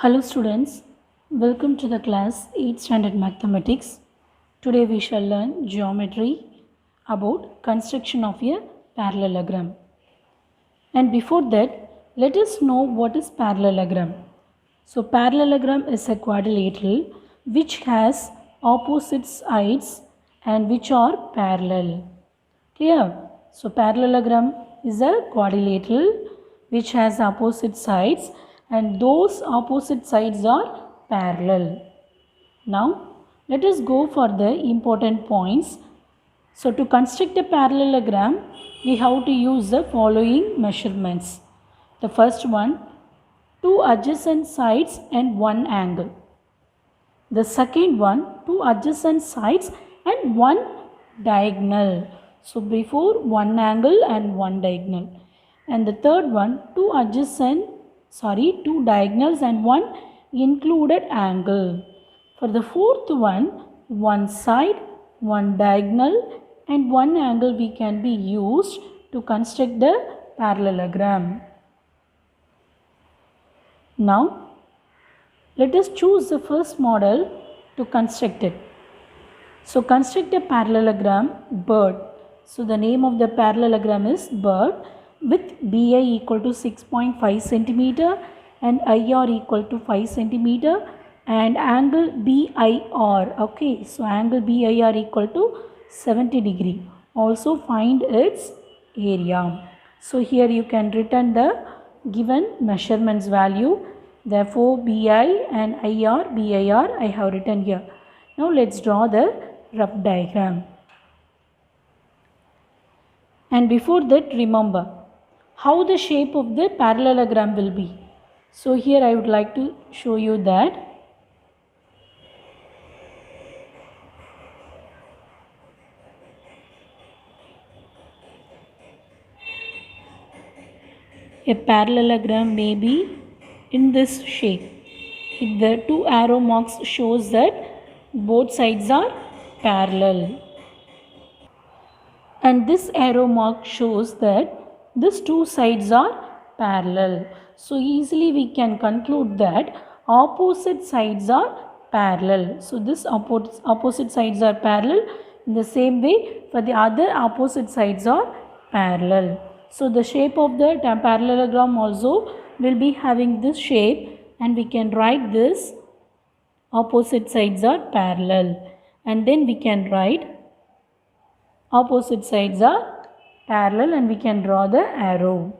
Hello students, welcome to the class 8th standard mathematics. Today we shall learn geometry about construction of a parallelogram. And before that, let us know what is parallelogram. So parallelogram is a quadrilateral which has opposite sides and which are parallel. Clear? So parallelogram is a quadrilateral which has opposite sides and those opposite sides are parallel. Now let us go for the important points. So to construct a parallelogram, we have to use the following measurements. The first one, two adjacent sides and one angle. The second one, two adjacent sides and one diagonal. So before one angle and one diagonal. And the third one, two diagonals and one included angle. For the fourth one side, one diagonal and one angle we can be used to construct the parallelogram. Now, let us choose the first model to construct it. So, construct a parallelogram bird. So, the name of the parallelogram is bird with BI equal to 6.5 centimeter and IR equal to 5 centimeter and angle BIR. Okay, so angle BIR equal to 70 degree. Also find its area. So, here you can return the given measurements value. Therefore, BI and IR, BIR I have written here. Now, let's draw the rough diagram. And before that, remember how the shape of the parallelogram will be. So, here I would like to show you that. A parallelogram may be in this shape. If the two arrow marks shows that both sides are parallel. And this arrow mark shows that these two sides are parallel. So easily we can conclude that opposite sides are parallel. So this opposite sides are parallel. In the same way, for the other opposite sides are parallel. So the shape of the parallelogram also will be having this shape, and we can write this opposite sides are parallel, and then we can write opposite sides are parallel and we can draw the arrow.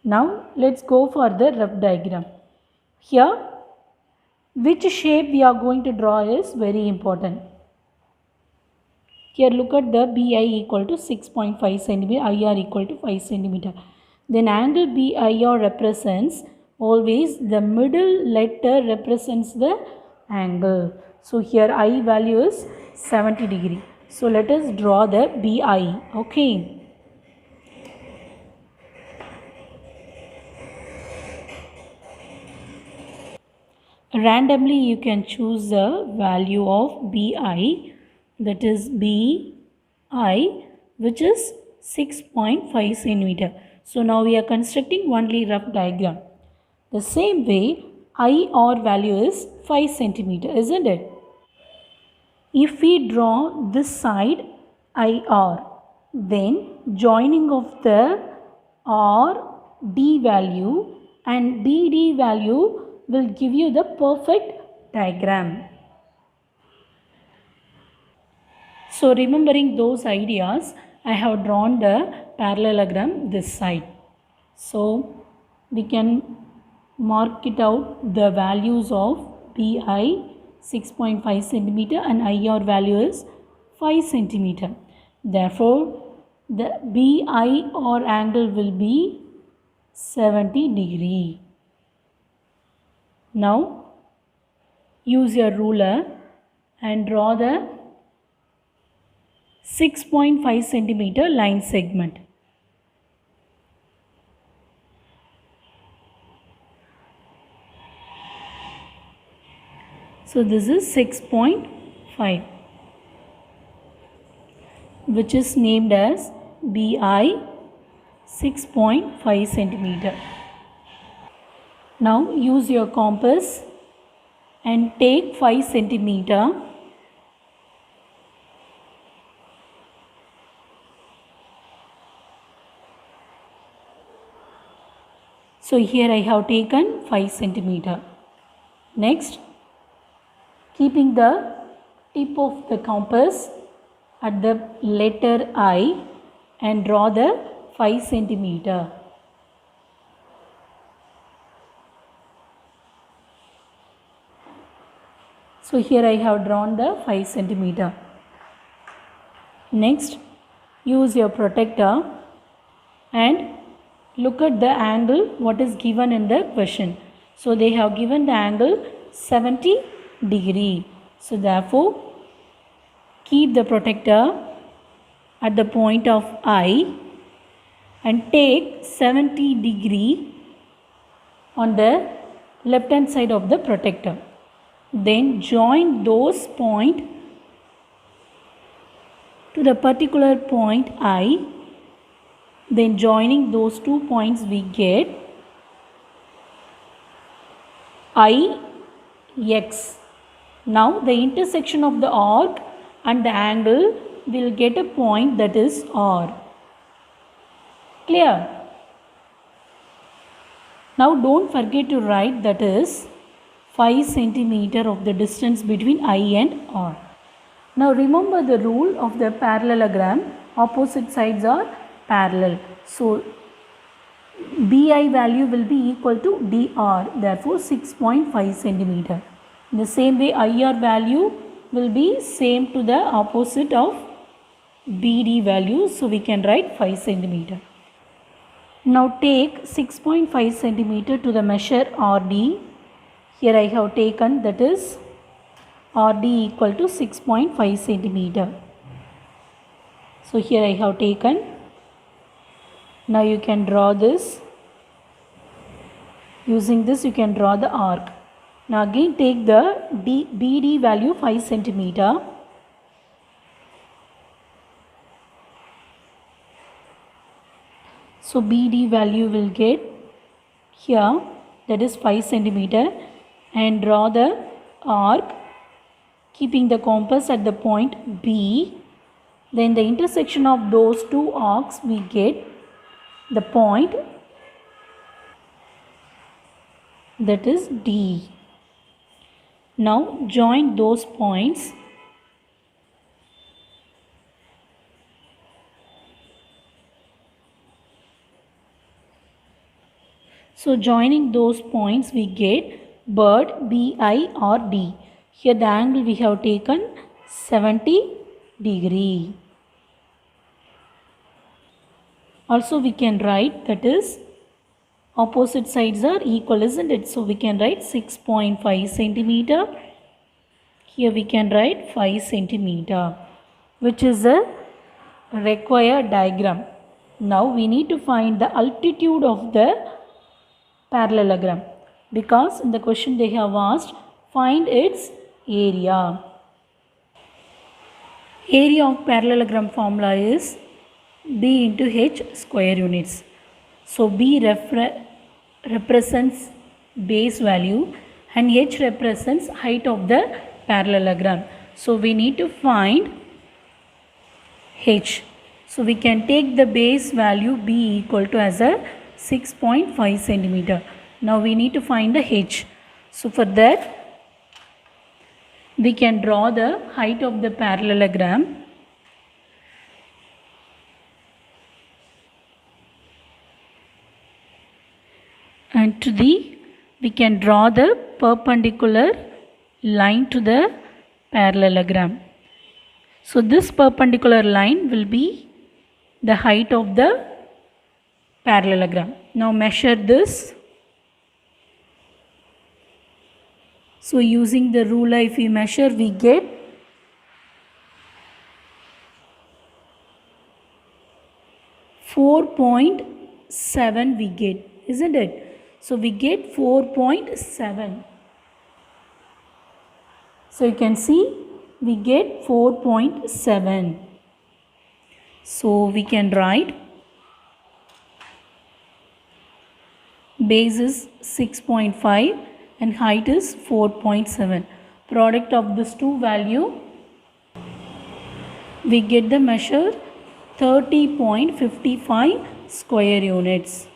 Now let's go for the rough diagram. Here, which shape we are going to draw is very important. Here look at the BI equal to 6.5 cm, IR equal to 5 cm. Then angle BIR represents always the middle letter represents the angle. So here I value is 70 degree. So let us draw the BI. Okay. Randomly you can choose the value of BI, that is BI, which is 6.5 centimeter. So now we are constructing only rough diagram. The same way IR value is 5 centimeter, isn't it? If we draw this side IR, then joining of the RD value and BD value will give you the perfect diagram. So remembering those ideas, I have drawn the parallelogram this side. So we can mark it out the values of BI 6.5 centimeter and IR value is 5 centimeter. Therefore, the BIR angle will be 70 degree. Now, use your ruler and draw the 6.5 centimeter line segment. So this is 6.5, which is named as BI 6.5 centimeter. Now use your compass and take 5 centimeter. So here I have taken 5 centimeter. Next, keeping the tip of the compass at the letter I and draw the 5 centimeter. So here I have drawn the 5 centimeter. Next, use your protractor and look at the angle what is given in the question. So they have given the angle 70 degree. So therefore, keep the protractor at the point of I and take 70 degree on the left hand side of the protractor. Then join those points to the particular point I. Then joining those 2 points we get IX. Now the intersection of the arc and the angle will get a point, that is R. Clear? Now don't forget to write, that is 5 centimeter of the distance between I and R. Now remember the rule of the parallelogram, opposite sides are parallel. So BI value will be equal to DR, therefore 6.5 centimeter. In the same way IR value will be same to the opposite of BD value, so we can write 5 centimeter. Now take 6.5 centimeter to the measure RD. Here I have taken, that is RD equal to 6.5 centimeter. So here I have taken. Now you can draw this. Using this you can draw the arc. Now again take the BD value 5 centimeter. So BD value will get here, that is 5 centimeter, and draw the arc keeping the compass at the point B. Then the intersection of those two arcs we get the point, that is D. Now join those points. So joining those points we get bird BIRD. Here the angle we have taken 70 degree. Also we can write, that is opposite sides are equal, isn't it? So we can write 6.5 centimeter. Here we can write 5 centimeter, which is a required diagram. Now we need to find the altitude of the parallelogram, because in the question they have asked find its area. Area of parallelogram formula is B into H square units. So B represents base value and H represents height of the parallelogram. So we need to find H. So we can take the base value B equal to as a 6.5 centimeter. Now we need to find the H. So for that we can draw the height of the parallelogram. And we can draw the perpendicular line to the parallelogram. So this perpendicular line will be the height of the parallelogram. Now measure this. So using the ruler, if we measure, we get 4.7 we get, isn't it? So we get 4.7. So you can see we get 4.7. So we can write base is 6.5 and height is 4.7. Product of these two value, we get the measure 30.55 square units.